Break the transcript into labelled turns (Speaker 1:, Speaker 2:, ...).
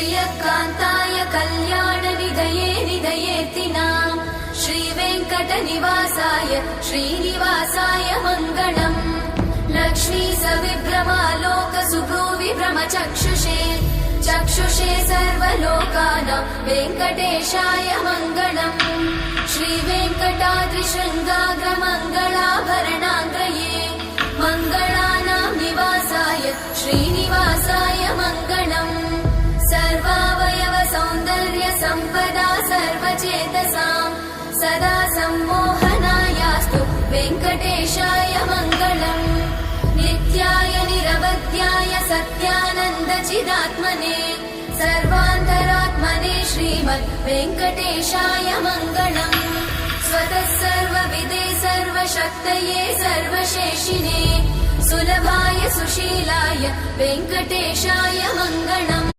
Speaker 1: श्रियकान्ताय कल्याणनिधये निधयेऽर्तिनाम् श्रीवेङ्कटनिवासाय श्रीनिवासाय मङ्गलम् लक्ष्मी सविभ्रमालोकसुभ्रूविभ्रमचक्षुषे चक्षुषे सर्वलोकानां वेङ्कटेशाय मङ्गलम् श्रीवेङ्कटाद्रिशृङ्गाग्रमङ्गलाभरणाङ्गये मङ्गलानां निवासाय श्रीनिवासाय मङ्गलम् सर्वावयव सौन्दर्य सम्पदा सर्वचेतसां सदा सम्मोहनायास्तु वेङ्कटेशाय मङ्गलम् नित्याय निरवध्याय सत्यानन्दचिदात्मने सर्वान्तरात्मने श्रीमद् वेङ्कटेशाय मङ्गलम् स्वतः सर्वविदे सर्वशक्तये सर्वशेषिने सुलभाय सुशीलाय वेङ्कटेशाय मङ्गलम्।